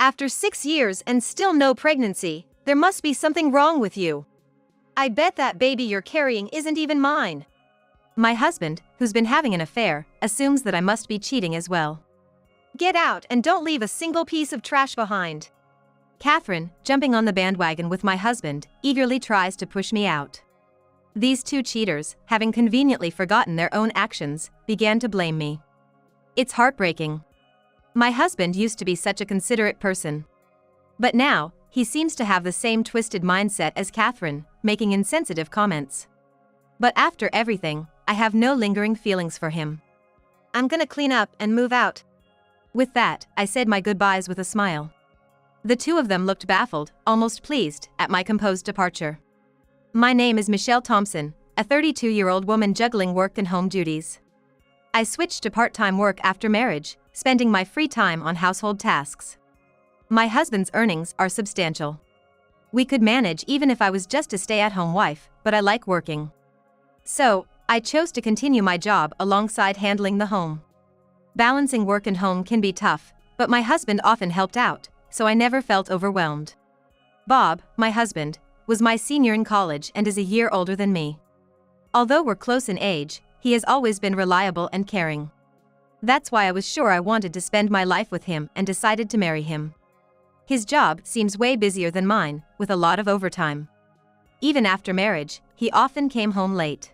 After 6 years and still no pregnancy, there must be something wrong with you. I bet that baby you're carrying isn't even mine. My husband, who's been having an affair, assumes that I must be cheating as well. Get out and don't leave a single piece of trash behind. Catherine, jumping on the bandwagon with my husband, eagerly tries to push me out. These two cheaters, having conveniently forgotten their own actions, began to blame me. It's heartbreaking. My husband used to be such a considerate person. But now, he seems to have the same twisted mindset as Catherine, making insensitive comments. But after everything, I have no lingering feelings for him. I'm gonna clean up and move out. With that, I said my goodbyes with a smile. The two of them looked baffled, almost pleased, at my composed departure. My name is Michelle Thompson, a 32-year-old woman juggling work and home duties. I switched to part-time work after marriage, spending my free time on household tasks. My husband's earnings are substantial. We could manage even if I was just a stay-at-home wife, but I like working. So, I chose to continue my job alongside handling the home. Balancing work and home can be tough, but my husband often helped out, so I never felt overwhelmed. Bob, my husband, was my senior in college and is a year older than me. Although we're close in age, he has always been reliable and caring. That's why I was sure I wanted to spend my life with him and decided to marry him. His job seems way busier than mine, with a lot of overtime. Even after marriage, he often came home late.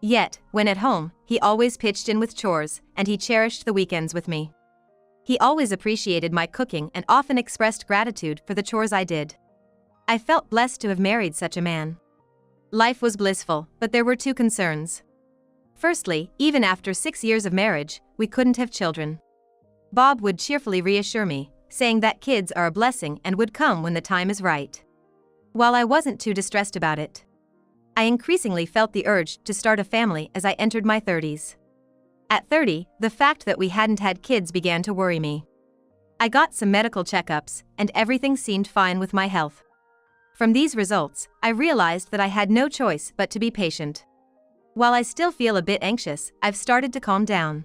Yet, when at home, he always pitched in with chores, and he cherished the weekends with me. He always appreciated my cooking and often expressed gratitude for the chores I did. I felt blessed to have married such a man. Life was blissful, but there were two concerns. Firstly, even after 6 years of marriage, we couldn't have children. Bob would cheerfully reassure me, saying that kids are a blessing and would come when the time is right. While I wasn't too distressed about it, I increasingly felt the urge to start a family as I entered my 30s. At 30, the fact that we hadn't had kids began to worry me. I got some medical checkups, and everything seemed fine with my health. From these results, I realized that I had no choice but to be patient. While I still feel a bit anxious, I've started to calm down.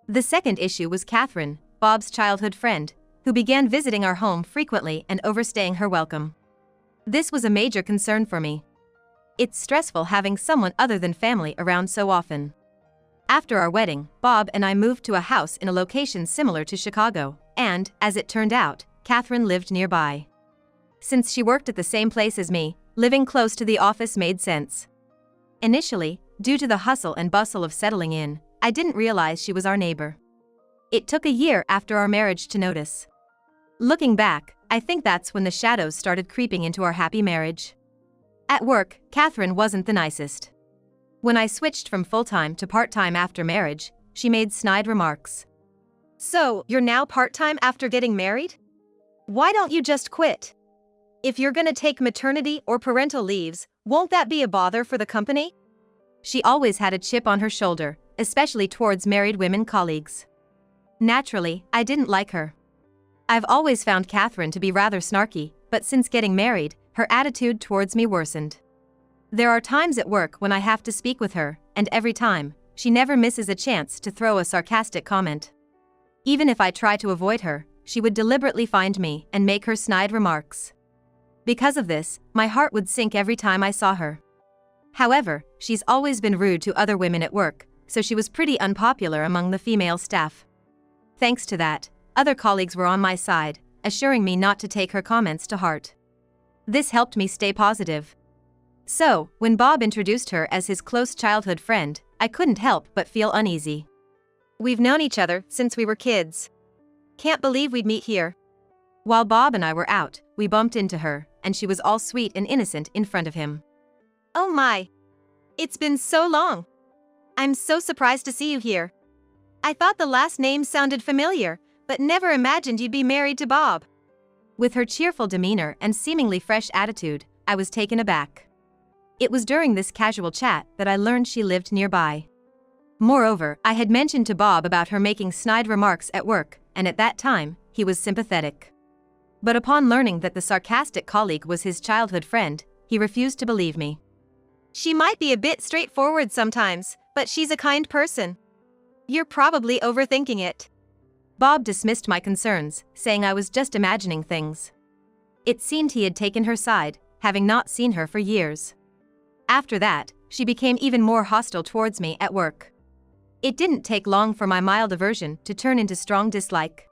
The second issue was Catherine, Bob's childhood friend, who began visiting our home frequently and overstaying her welcome. This was a major concern for me. It's stressful having someone other than family around so often. After our wedding, Bob and I moved to a house in a location similar to Chicago, and, as it turned out, Catherine lived nearby. Since she worked at the same place as me, living close to the office made sense. Initially, due to the hustle and bustle of settling in, I didn't realize she was our neighbor. It took a year after our marriage to notice. Looking back, I think that's when the shadows started creeping into our happy marriage. At work, Catherine wasn't the nicest. When I switched from full-time to part-time after marriage, she made snide remarks. So, you're now part-time after getting married? Why don't you just quit? If you're gonna take maternity or parental leaves, won't that be a bother for the company? She always had a chip on her shoulder, especially towards married women colleagues. Naturally, I didn't like her. I've always found Catherine to be rather snarky, but since getting married, her attitude towards me worsened. There are times at work when I have to speak with her, and every time, she never misses a chance to throw a sarcastic comment. Even if I try to avoid her, she would deliberately find me and make her snide remarks. Because of this, my heart would sink every time I saw her. However, she's always been rude to other women at work, so she was pretty unpopular among the female staff. Thanks to that, other colleagues were on my side, assuring me not to take her comments to heart. This helped me stay positive. So, when Bob introduced her as his close childhood friend, I couldn't help but feel uneasy. We've known each other since we were kids. Can't believe we'd meet here. While Bob and I were out, we bumped into her, and she was all sweet and innocent in front of him. Oh my! It's been so long! I'm so surprised to see you here. I thought the last name sounded familiar, but never imagined you'd be married to Bob. With her cheerful demeanor and seemingly fresh attitude, I was taken aback. It was during this casual chat that I learned she lived nearby. Moreover, I had mentioned to Bob about her making snide remarks at work, and at that time, he was sympathetic. But upon learning that the sarcastic colleague was his childhood friend, he refused to believe me. She might be a bit straightforward sometimes, but she's a kind person. You're probably overthinking it. Bob dismissed my concerns, saying I was just imagining things. It seemed he had taken her side, having not seen her for years. After that, she became even more hostile towards me at work. It didn't take long for my mild aversion to turn into strong dislike.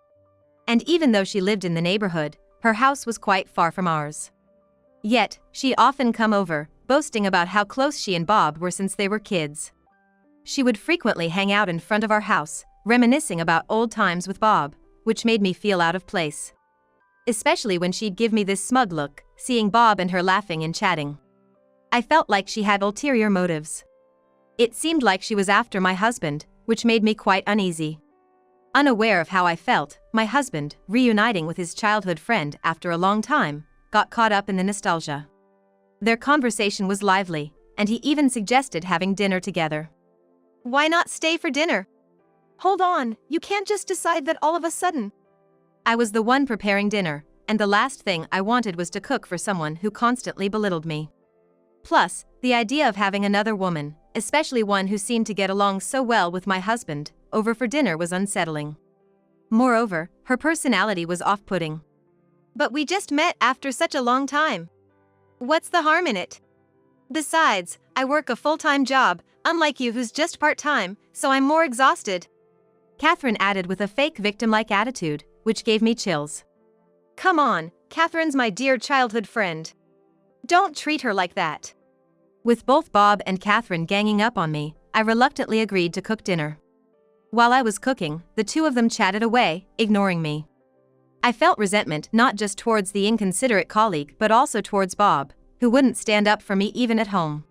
And even though she lived in the neighborhood, her house was quite far from ours. Yet, she'd often come over, boasting about how close she and Bob were since they were kids. She would frequently hang out in front of our house, reminiscing about old times with Bob, which made me feel out of place. Especially when she'd give me this smug look, seeing Bob and her laughing and chatting. I felt like she had ulterior motives. It seemed like she was after my husband, which made me quite uneasy. Unaware of how I felt, my husband, reuniting with his childhood friend after a long time, got caught up in the nostalgia. Their conversation was lively, and he even suggested having dinner together. Why not stay for dinner? Hold on, you can't just decide that all of a sudden. I was the one preparing dinner, and the last thing I wanted was to cook for someone who constantly belittled me. Plus, the idea of having another woman, especially one who seemed to get along so well with my husband, over for dinner was unsettling. Moreover, her personality was off-putting. But we just met after such a long time. What's the harm in it? Besides, I work a full-time job, unlike you who's just part-time, so I'm more exhausted. Catherine added with a fake victim-like attitude, which gave me chills. Come on, Catherine's my dear childhood friend. Don't treat her like that. With both Bob and Catherine ganging up on me, I reluctantly agreed to cook dinner. While I was cooking, the two of them chatted away, ignoring me. I felt resentment not just towards the inconsiderate colleague but also towards Bob, who wouldn't stand up for me even at home.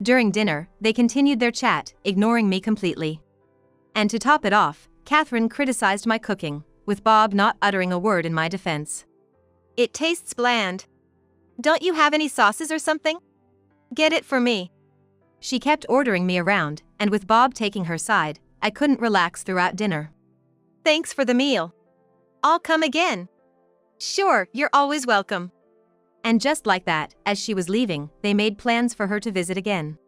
During dinner, they continued their chat, ignoring me completely. And to top it off, Catherine criticized my cooking, with Bob not uttering a word in my defense. It tastes bland. Don't you have any sauces or something? Get it for me. She kept ordering me around, and with Bob taking her side, I couldn't relax throughout dinner. Thanks for the meal. I'll come again. Sure, you're always welcome. And just like that, as she was leaving, they made plans for her to visit again.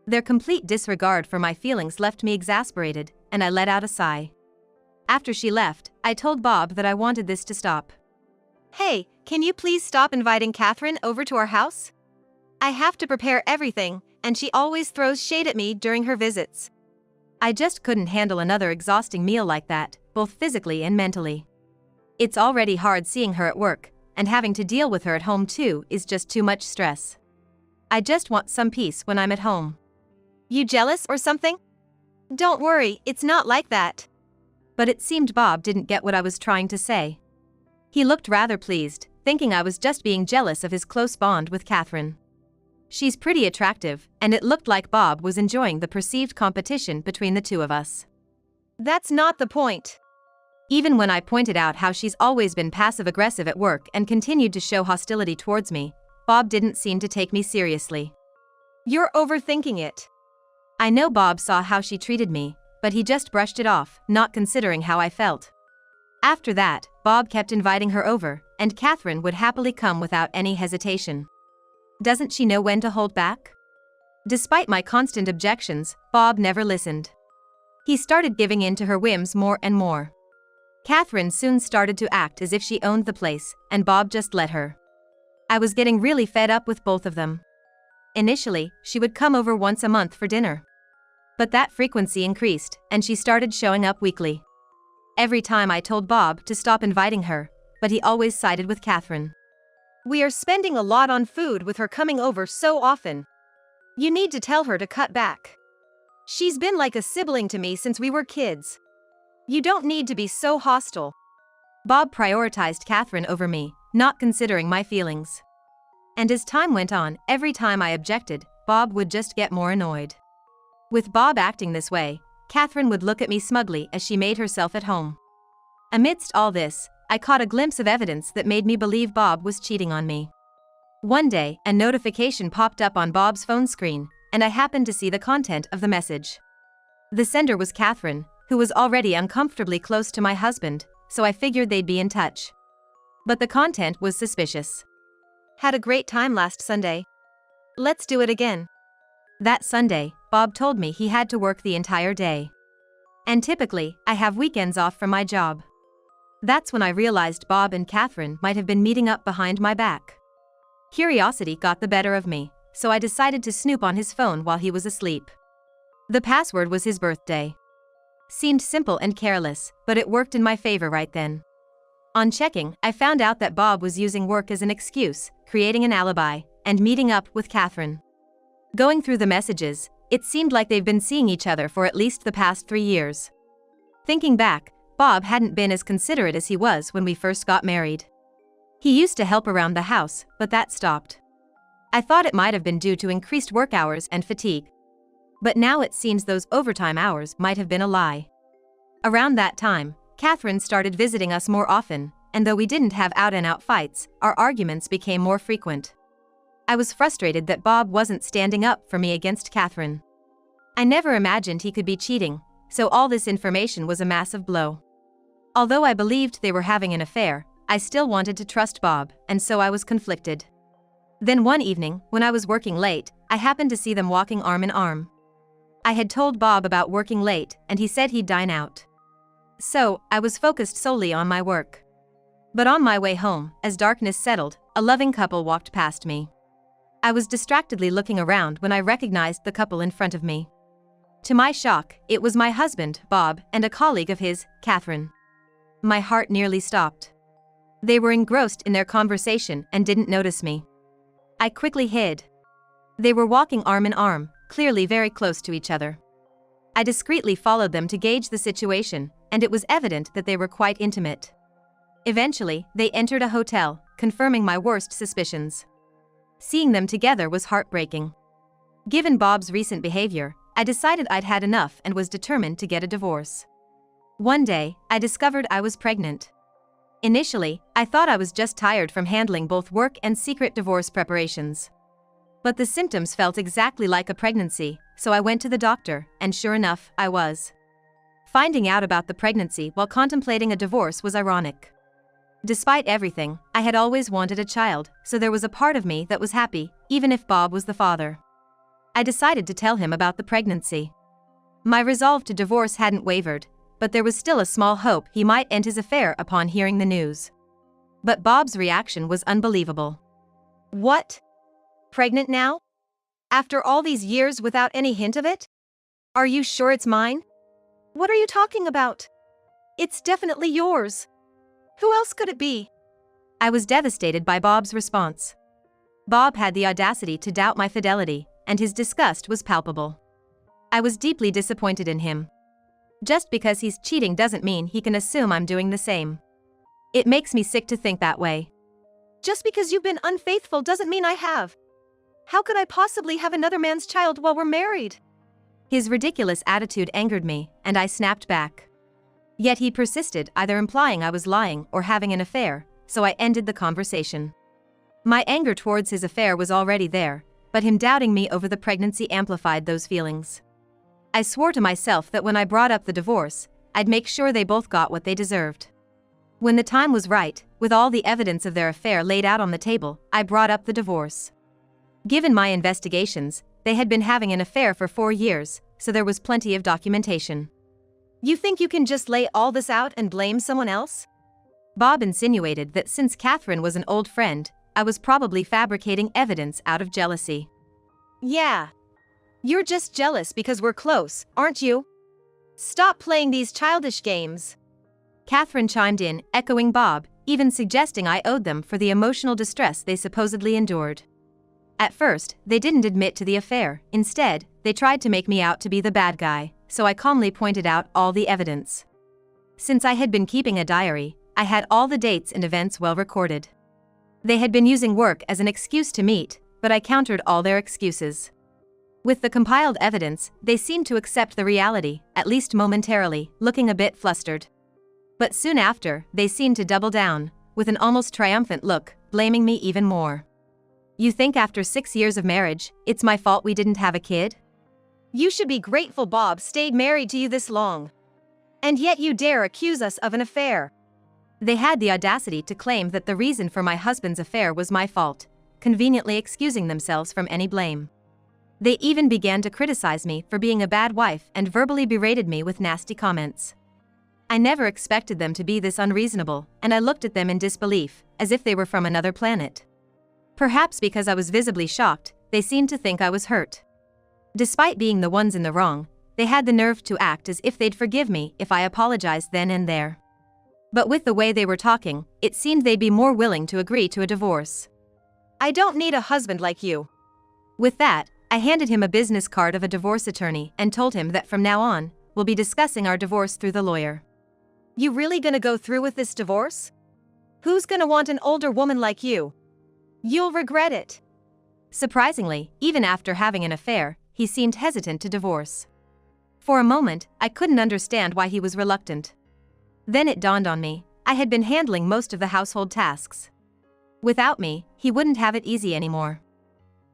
Their complete disregard for my feelings left me exasperated, and I let out a sigh. After she left, I told Bob that I wanted this to stop. Hey, can you please stop inviting Catherine over to our house? I have to prepare everything, and she always throws shade at me during her visits. I just couldn't handle another exhausting meal like that, both physically and mentally. It's already hard seeing her at work, and having to deal with her at home too is just too much stress. I just want some peace when I'm at home. You jealous or something? Don't worry, it's not like that. But it seemed Bob didn't get what I was trying to say. He looked rather pleased, thinking I was just being jealous of his close bond with Catherine. She's pretty attractive, and it looked like Bob was enjoying the perceived competition between the two of us. That's not the point. Even when I pointed out how she's always been passive-aggressive at work and continued to show hostility towards me, Bob didn't seem to take me seriously. You're overthinking it. I know Bob saw how she treated me, but he just brushed it off, not considering how I felt. After that, Bob kept inviting her over, and Catherine would happily come without any hesitation. Doesn't she know when to hold back? Despite my constant objections, Bob never listened. He started giving in to her whims more and more. Catherine soon started to act as if she owned the place, and Bob just let her. I was getting really fed up with both of them. Initially, she would come over once a month for dinner. But that frequency increased, and she started showing up weekly. Every time I told Bob to stop inviting her, but he always sided with Catherine. We are spending a lot on food with her coming over so often. You need to tell her to cut back. She's been like a sibling to me since we were kids. You don't need to be so hostile. Bob prioritized Catherine over me, not considering my feelings. And as time went on, every time I objected, Bob would just get more annoyed. With Bob acting this way, Catherine would look at me smugly as she made herself at home. Amidst all this, I caught a glimpse of evidence that made me believe Bob was cheating on me. One day, a notification popped up on Bob's phone screen, and I happened to see the content of the message. The sender was Catherine, who was already uncomfortably close to my husband, so I figured they'd be in touch. But the content was suspicious. Had a great time last Sunday. Let's do it again. That Sunday, Bob told me he had to work the entire day. And typically, I have weekends off from my job. That's when I realized Bob and Catherine might have been meeting up behind my back. Curiosity got the better of me, so I decided to snoop on his phone while he was asleep. The password was his birthday. Seemed simple and careless, but it worked in my favor right then. On checking, I found out that Bob was using work as an excuse, creating an alibi, and meeting up with Catherine. Going through the messages, it seemed like they've been seeing each other for at least the past 3 years. Thinking back, Bob hadn't been as considerate as he was when we first got married. He used to help around the house, but that stopped. I thought it might have been due to increased work hours and fatigue. But now it seems those overtime hours might have been a lie. Around that time, Catherine started visiting us more often, and though we didn't have out-and-out fights, our arguments became more frequent. I was frustrated that Bob wasn't standing up for me against Catherine. I never imagined he could be cheating, so all this information was a massive blow. Although I believed they were having an affair, I still wanted to trust Bob, and so I was conflicted. Then one evening, when I was working late, I happened to see them walking arm in arm. I had told Bob about working late, and he said he'd dine out. So, I was focused solely on my work. But on my way home, as darkness settled, a loving couple walked past me. I was distractedly looking around when I recognized the couple in front of me. To my shock, it was my husband, Bob, and a colleague of his, Catherine. My heart nearly stopped. They were engrossed in their conversation and didn't notice me. I quickly hid. They were walking arm in arm, clearly very close to each other. I discreetly followed them to gauge the situation, and it was evident that they were quite intimate. Eventually, they entered a hotel, confirming my worst suspicions. Seeing them together was heartbreaking. Given Bob's recent behavior, I decided I'd had enough and was determined to get a divorce. One day, I discovered I was pregnant. Initially, I thought I was just tired from handling both work and secret divorce preparations. But the symptoms felt exactly like a pregnancy, so I went to the doctor, and sure enough, I was. Finding out about the pregnancy while contemplating a divorce was ironic. Despite everything, I had always wanted a child, so there was a part of me that was happy, even if Bob was the father. I decided to tell him about the pregnancy. My resolve to divorce hadn't wavered, but there was still a small hope he might end his affair upon hearing the news. But Bob's reaction was unbelievable. "What? Pregnant now? After all these years without any hint of it? Are you sure it's mine? What are you talking about? It's definitely yours. Who else could it be?" I was devastated by Bob's response. Bob had the audacity to doubt my fidelity, and his disgust was palpable. I was deeply disappointed in him. Just because he's cheating doesn't mean he can assume I'm doing the same. It makes me sick to think that way. "Just because you've been unfaithful doesn't mean I have. How could I possibly have another man's child while we're married?" His ridiculous attitude angered me, and I snapped back. Yet he persisted, either implying I was lying or having an affair, so I ended the conversation. My anger towards his affair was already there, but him doubting me over the pregnancy amplified those feelings. I swore to myself that when I brought up the divorce, I'd make sure they both got what they deserved. When the time was right, with all the evidence of their affair laid out on the table, I brought up the divorce. Given my investigations, they had been having an affair for 4 years, so there was plenty of documentation. "You think you can just lay all this out and blame someone else?" Bob insinuated that since Catherine was an old friend, I was probably fabricating evidence out of jealousy. "Yeah. You're just jealous because we're close, aren't you? Stop playing these childish games." Catherine chimed in, echoing Bob, even suggesting I owed them for the emotional distress they supposedly endured. At first, they didn't admit to the affair. Instead, they tried to make me out to be the bad guy, so I calmly pointed out all the evidence. Since I had been keeping a diary, I had all the dates and events well recorded. They had been using work as an excuse to meet, but I countered all their excuses. With the compiled evidence, they seemed to accept the reality, at least momentarily, looking a bit flustered. But soon after, they seemed to double down, with an almost triumphant look, blaming me even more. "You think after 6 years of marriage, it's my fault we didn't have a kid? You should be grateful Bob stayed married to you this long. And yet you dare accuse us of an affair." They had the audacity to claim that the reason for my husband's affair was my fault, conveniently excusing themselves from any blame. They even began to criticize me for being a bad wife and verbally berated me with nasty comments. I never expected them to be this unreasonable, and I looked at them in disbelief, as if they were from another planet. Perhaps because I was visibly shocked, they seemed to think I was hurt. Despite being the ones in the wrong, they had the nerve to act as if they'd forgive me if I apologized then and there. But with the way they were talking, it seemed they'd be more willing to agree to a divorce. I don't need a husband like you. With that, I handed him a business card of a divorce attorney and told him that from now on, we'll be discussing our divorce through the lawyer. You really gonna go through with this divorce? Who's gonna want an older woman like you? You'll regret it. Surprisingly, even after having an affair, he seemed hesitant to divorce. For a moment, I couldn't understand why he was reluctant. Then it dawned on me, I had been handling most of the household tasks. Without me, he wouldn't have it easy anymore.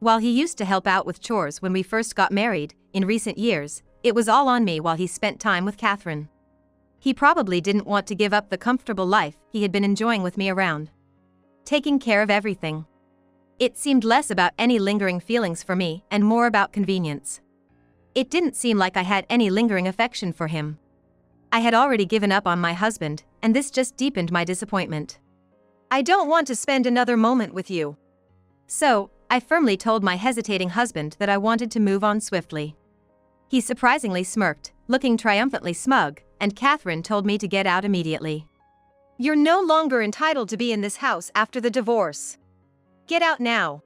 While he used to help out with chores when we first got married, in recent years, it was all on me while he spent time with Catherine. He probably didn't want to give up the comfortable life he had been enjoying with me around, taking care of everything. It seemed less about any lingering feelings for me and more about convenience. It didn't seem like I had any lingering affection for him. I had already given up on my husband, and this just deepened my disappointment. I don't want to spend another moment with you. So, I firmly told my hesitating husband that I wanted to move on swiftly. He surprisingly smirked, looking triumphantly smug, and Catherine told me to get out immediately. You're no longer entitled to be in this house after the divorce. Get out now.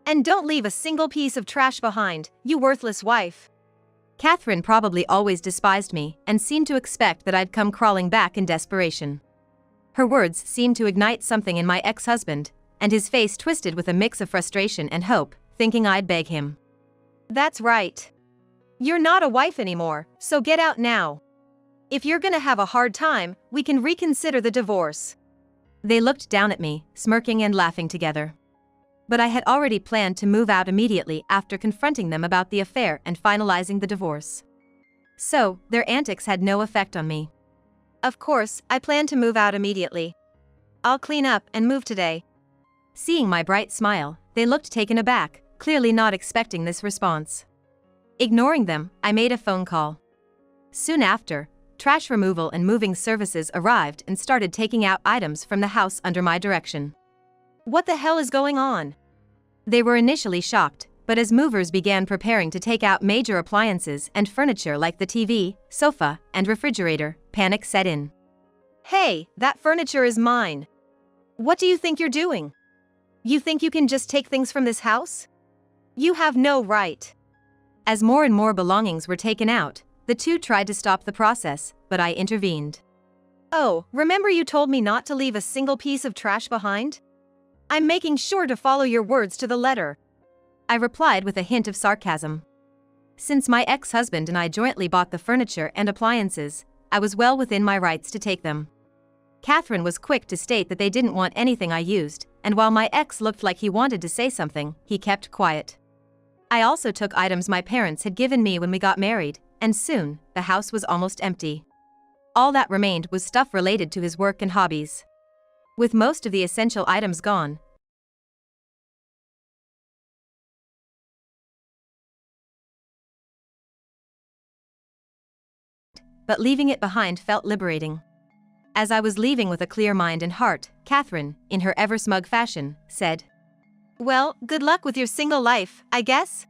And don't leave a single piece of trash behind, you worthless wife. Catherine probably always despised me and seemed to expect that I'd come crawling back in desperation. Her words seemed to ignite something in my ex-husband, and his face twisted with a mix of frustration and hope, thinking I'd beg him. That's right. You're not a wife anymore, so get out now. If you're gonna have a hard time, we can reconsider the divorce. They looked down at me, smirking and laughing together. But I had already planned to move out immediately after confronting them about the affair and finalizing the divorce. So, their antics had no effect on me. Of course, I plan to move out immediately. I'll clean up and move today. Seeing my bright smile, they looked taken aback, clearly not expecting this response. Ignoring them, I made a phone call. Soon after, trash removal and moving services arrived and started taking out items from the house under my direction. What the hell is going on? They were initially shocked, but as movers began preparing to take out major appliances and furniture like the TV, sofa, and refrigerator, panic set in. Hey, that furniture is mine. What do you think you're doing? You think you can just take things from this house? You have no right. As more and more belongings were taken out, the two tried to stop the process, but I intervened. Oh, remember you told me not to leave a single piece of trash behind? I'm making sure to follow your words to the letter. I replied with a hint of sarcasm. Since my ex-husband and I jointly bought the furniture and appliances, I was well within my rights to take them. Catherine was quick to state that they didn't want anything I used, and while my ex looked like he wanted to say something, he kept quiet. I also took items my parents had given me when we got married, and soon, the house was almost empty. All that remained was stuff related to his work and hobbies. With most of the essential items gone, but leaving it behind felt liberating. As I was leaving with a clear mind and heart, Catherine, in her ever-smug fashion, said, "Well, good luck with your single life, I guess?"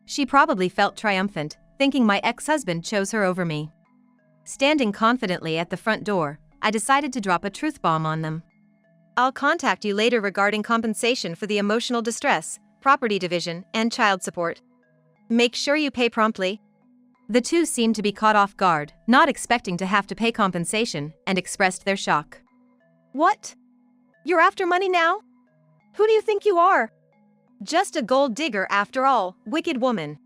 She probably felt triumphant, thinking my ex-husband chose her over me. Standing confidently at the front door, I decided to drop a truth bomb on them. I'll contact you later regarding compensation for the emotional distress, property division, and child support. Make sure you pay promptly. The two seemed to be caught off guard, not expecting to have to pay compensation, and expressed their shock. What? You're after money now? Who do you think you are? Just a gold digger after all, wicked woman.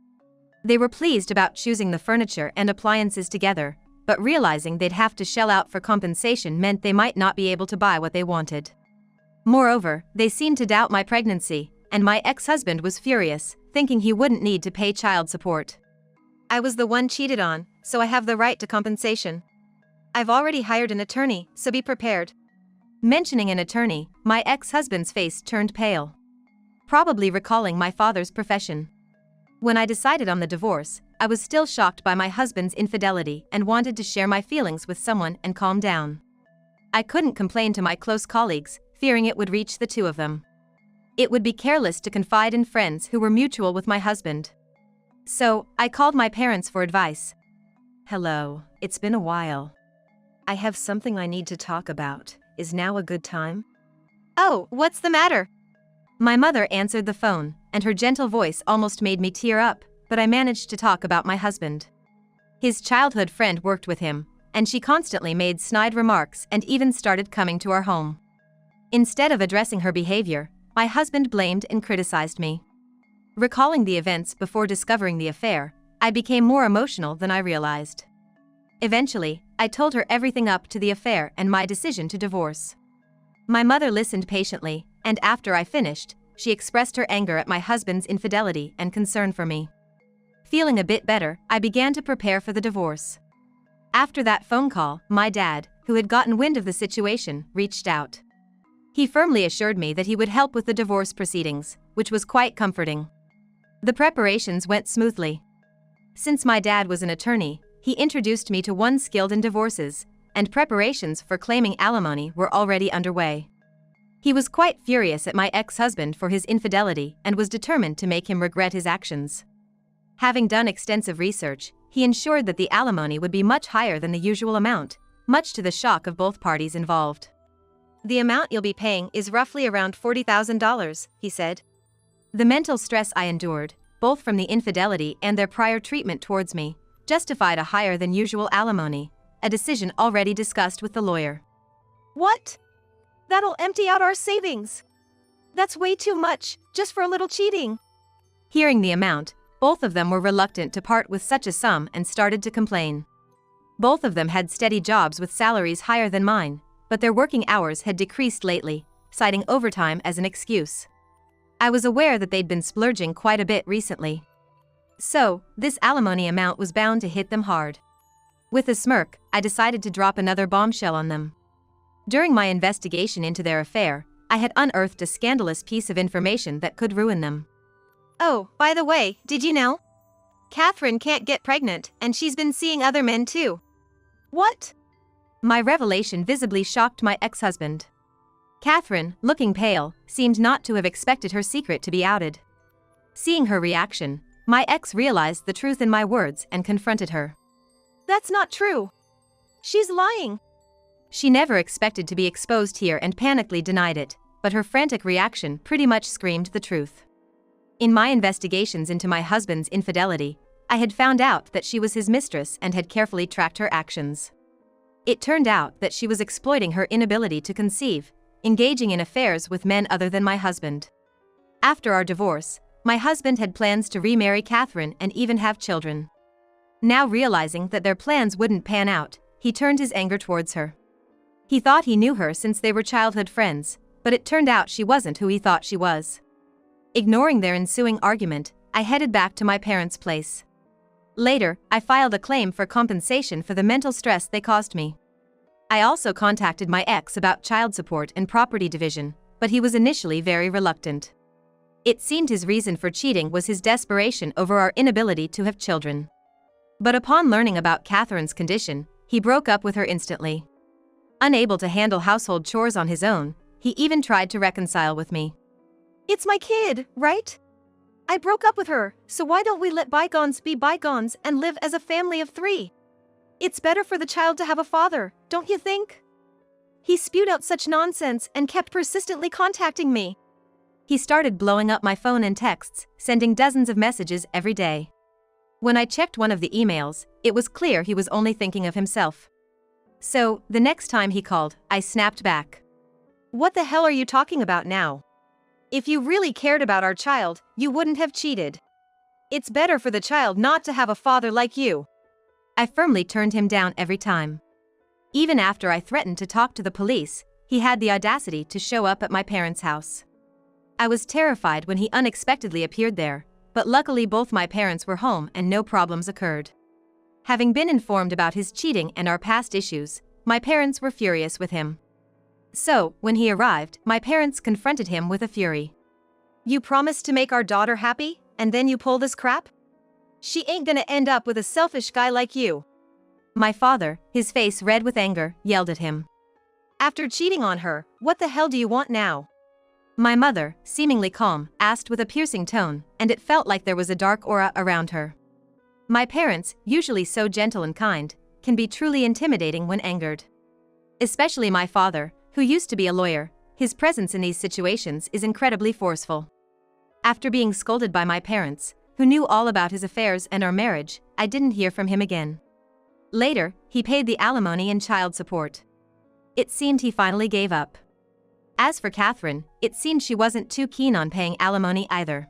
They were pleased about choosing the furniture and appliances together, but realizing they'd have to shell out for compensation meant they might not be able to buy what they wanted. Moreover, they seemed to doubt my pregnancy, and my ex-husband was furious, thinking he wouldn't need to pay child support. I was the one cheated on, so I have the right to compensation. I've already hired an attorney, so be prepared. Mentioning an attorney, my ex-husband's face turned pale. Probably recalling my father's profession. When I decided on the divorce, I was still shocked by my husband's infidelity and wanted to share my feelings with someone and calm down. I couldn't complain to my close colleagues, fearing it would reach the two of them. It would be careless to confide in friends who were mutual with my husband. So, I called my parents for advice. "Hello, it's been a while. I have something I need to talk about. Is now a good time?" "Oh, what's the matter?" My mother answered the phone, and her gentle voice almost made me tear up, but I managed to talk about my husband. His childhood friend worked with him, and she constantly made snide remarks and even started coming to our home. Instead of addressing her behavior, my husband blamed and criticized me. Recalling the events before discovering the affair, I became more emotional than I realized. Eventually, I told her everything up to the affair and my decision to divorce. My mother listened patiently, and after I finished, she expressed her anger at my husband's infidelity and concern for me. Feeling a bit better, I began to prepare for the divorce. After that phone call, my dad, who had gotten wind of the situation, reached out. He firmly assured me that he would help with the divorce proceedings, which was quite comforting. The preparations went smoothly. Since my dad was an attorney, he introduced me to one skilled in divorces, and preparations for claiming alimony were already underway. He was quite furious at my ex-husband for his infidelity and was determined to make him regret his actions. Having done extensive research, he ensured that the alimony would be much higher than the usual amount, much to the shock of both parties involved. "The amount you'll be paying is roughly around $40,000, he said. The mental stress I endured, both from the infidelity and their prior treatment towards me, justified a higher than usual alimony, a decision already discussed with the lawyer. "What? That'll empty out our savings. That's way too much, just for a little cheating." Hearing the amount, both of them were reluctant to part with such a sum and started to complain. Both of them had steady jobs with salaries higher than mine, but their working hours had decreased lately, citing overtime as an excuse. I was aware that they'd been splurging quite a bit recently. So, this alimony amount was bound to hit them hard. With a smirk, I decided to drop another bombshell on them. During my investigation into their affair, I had unearthed a scandalous piece of information that could ruin them. "Oh, by the way, did you know? Catherine can't get pregnant, and she's been seeing other men too." "What?" My revelation visibly shocked my ex-husband. Catherine, looking pale, seemed not to have expected her secret to be outed. Seeing her reaction, my ex realized the truth in my words and confronted her. "That's not true. She's lying." She never expected to be exposed here and panically denied it, but her frantic reaction pretty much screamed the truth. In my investigations into my husband's infidelity, I had found out that she was his mistress and had carefully tracked her actions. It turned out that she was exploiting her inability to conceive, engaging in affairs with men other than my husband. After our divorce, my husband had plans to remarry Catherine and even have children. Now realizing that their plans wouldn't pan out, he turned his anger towards her. He thought he knew her since they were childhood friends, but it turned out she wasn't who he thought she was. Ignoring their ensuing argument, I headed back to my parents' place. Later, I filed a claim for compensation for the mental stress they caused me. I also contacted my ex about child support and property division, but he was initially very reluctant. It seemed his reason for cheating was his desperation over our inability to have children. But upon learning about Catherine's condition, he broke up with her instantly. Unable to handle household chores on his own, he even tried to reconcile with me. "It's my kid, right? I broke up with her, so why don't we let bygones be bygones and live as a family of 3? It's better for the child to have a father, don't you think?" He spewed out such nonsense and kept persistently contacting me. He started blowing up my phone and texts, sending dozens of messages every day. When I checked one of the emails, it was clear he was only thinking of himself. So, the next time he called, I snapped back. "What the hell are you talking about now? If you really cared about our child, you wouldn't have cheated. It's better for the child not to have a father like you." I firmly turned him down every time. Even after I threatened to talk to the police, he had the audacity to show up at my parents' house. I was terrified when he unexpectedly appeared there, but luckily both my parents were home and no problems occurred. Having been informed about his cheating and our past issues, my parents were furious with him. So, when he arrived, my parents confronted him with a fury. "You promised to make our daughter happy, and then you pull this crap? She ain't gonna end up with a selfish guy like you. My father, his face red with anger, yelled at him. After cheating on her, what the hell do you want now? My mother, seemingly calm, asked with a piercing tone, and it felt like there was a dark aura around her. My parents, usually so gentle and kind, can be truly intimidating when angered. Especially my father, who used to be a lawyer, his presence in these situations is incredibly forceful. After being scolded by my parents, who knew all about his affairs and our marriage, I didn't hear from him again. Later, he paid the alimony and child support. It seemed he finally gave up. As for Catherine, it seemed she wasn't too keen on paying alimony either.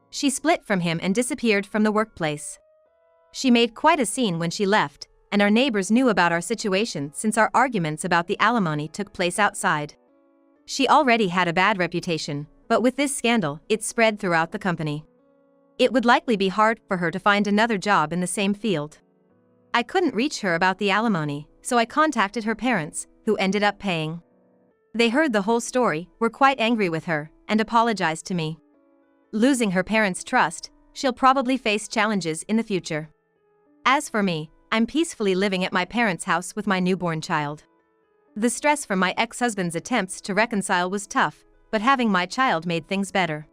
She split from him and disappeared from the workplace. She made quite a scene when she left, and our neighbors knew about our situation since our arguments about the alimony took place outside. She already had a bad reputation, but with this scandal, it spread throughout the company. It would likely be hard for her to find another job in the same field. I couldn't reach her about the alimony, so I contacted her parents, who ended up paying. They heard the whole story, were quite angry with her, and apologized to me. Losing her parents' trust, she'll probably face challenges in the future. As for me, I'm peacefully living at my parents' house with my newborn child. The stress from my ex-husband's attempts to reconcile was tough, but having my child made things better.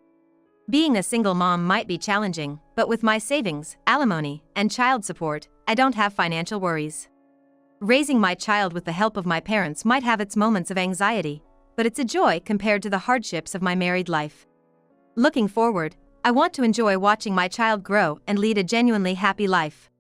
Being a single mom might be challenging, but with my savings, alimony, and child support, I don't have financial worries. Raising my child with the help of my parents might have its moments of anxiety, but it's a joy compared to the hardships of my married life. Looking forward, I want to enjoy watching my child grow and lead a genuinely happy life.